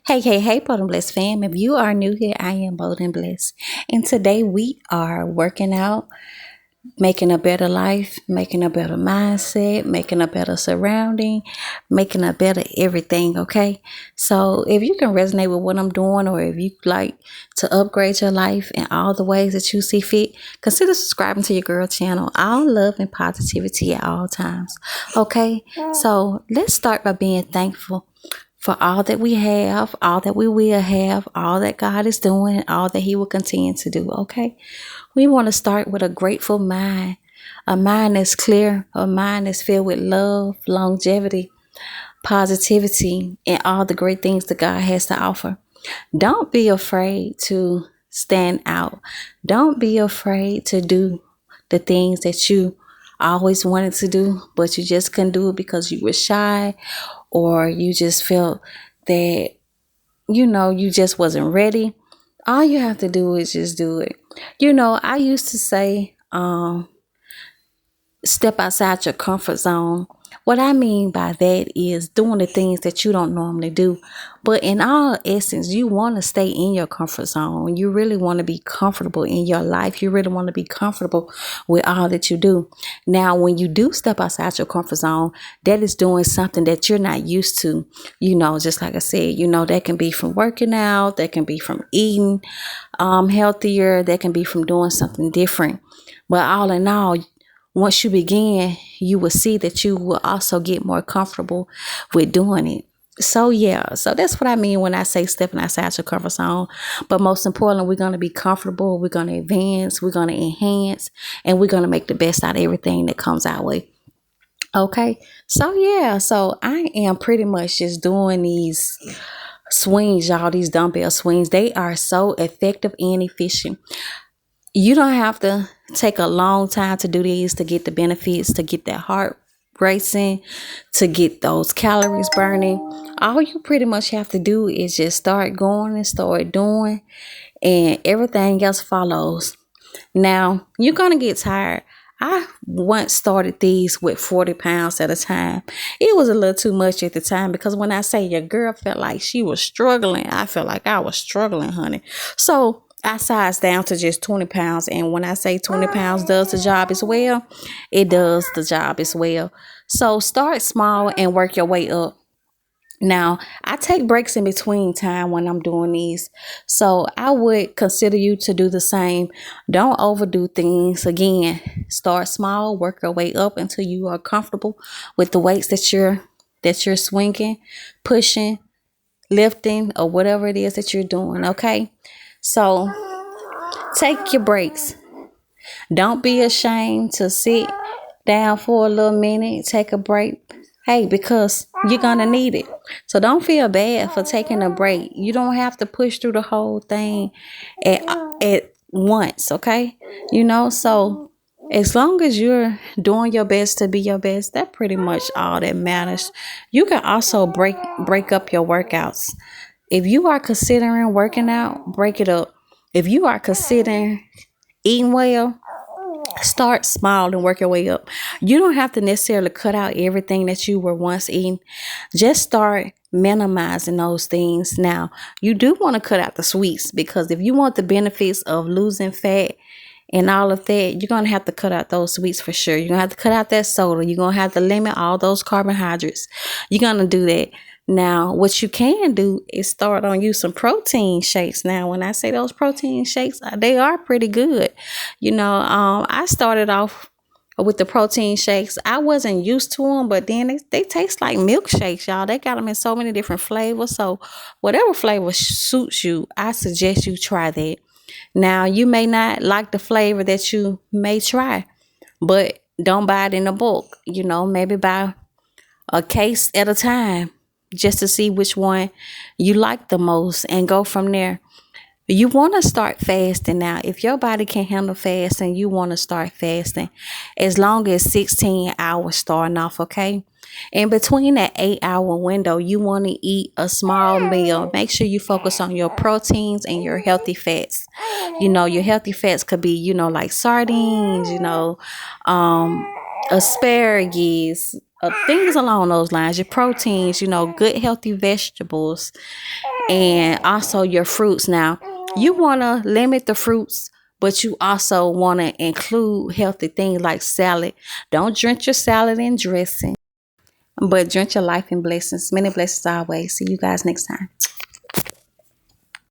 Hey, BoldandBless fam. If you are new here, I am BoldandBless. And today we are working out, making a better life, making a better mindset, making a better surrounding, making a better everything, okay? So if you can resonate with what I'm doing, or if you like to upgrade your life in all the ways that you see fit, consider subscribing to your girl channel. All love and positivity at all times, okay? So let's start by being thankful for all that we have, all that we will have, all that God is doing, all that He will continue to do. Okay. We want to start with a grateful mind, a mind that's clear, a mind that's filled with love, longevity, positivity, and all the great things that God has to offer. Don't be afraid to stand out. Don't be afraid to do the things that you always wanted to do, but you just couldn't do it because you were shy, or you just felt that, you just wasn't ready. All you have to do is just do it. I used to say, step outside your comfort zone. What I mean by that is doing the things that you don't normally do. But in all essence, you want to stay in your comfort zone. You really want to be comfortable in your life. You really want to be comfortable with all that you do. Now, when you do step outside your comfort zone, that is doing something that you're not used to. Just like I said, that can be from working out, that can be from eating healthier, that can be from doing something different. But all in all, once you begin, you will see that you will also get more comfortable with doing it. So that's what I mean when I say stepping outside your comfort zone. But most importantly, we're going to be comfortable, we're going to advance, we're going to enhance, and we're going to make the best out of everything that comes our way. Okay, so I am pretty much just doing these swings, y'all, these dumbbell swings. They are so effective and efficient. You don't have to take a long time to do these to get the benefits, to get that heart racing, to get those calories burning. All you pretty much have to do is just start going and start doing, and everything else follows. Now, you're going to get tired. I once started these with 40 pounds at a time. It was a little too much at the time, because when I say your girl felt like she was struggling, I felt like I was struggling, honey. So I sized down to just 20 pounds. And when I say 20 pounds does the job as well, it does the job as well. So start small and work your way up. Now, I take breaks in between time when I'm doing these. So I would consider you to do the same. Don't overdo things. Again, start small, work your way up until you are comfortable with the weights that you're swinging, pushing, lifting, or whatever it is that you're doing. Okay. So take your breaks. Don't be ashamed to sit down for a little minute, take a break. Hey, because you're going to need it. So don't feel bad for taking a break. You don't have to push through the whole thing at once, okay? So as long as you're doing your best to be your best, that's pretty much all that matters. You can also break up your workouts. If you are considering working out, break it up. If you are considering eating well, start small and work your way up. You don't have to necessarily cut out everything that you were once eating. Just start minimizing those things. Now, you do want to cut out the sweets, because if you want the benefits of losing fat and all of that, you're going to have to cut out those sweets for sure. You're going to have to cut out that soda. You're going to have to limit all those carbohydrates. You're going to do that. Now, what you can do is start on you some protein shakes. Now, when I say those protein shakes, they are pretty good. I started off with the protein shakes. I wasn't used to them, but then they taste like milkshakes, y'all. They got them in so many different flavors. So whatever flavor suits you, I suggest you try that. Now, you may not like the flavor that you may try, but don't buy it in a bulk. Maybe buy a case at a time, just to see which one you like the most, and go from there. You want to start fasting. Now, if your body can handle fasting, you want to start fasting as long as 16 hours starting off, okay? In between that 8-hour window, you want to eat a small meal. Make sure you focus on your proteins and your healthy fats. Your healthy fats could be, like sardines, asparagus, things along those lines. Your proteins, good healthy vegetables, And also your fruits. Now, you want to limit the fruits, but you also want to include healthy things like salad. Don't drink your salad in dressing, but drink your life in blessings. Many blessings always. See you guys next time.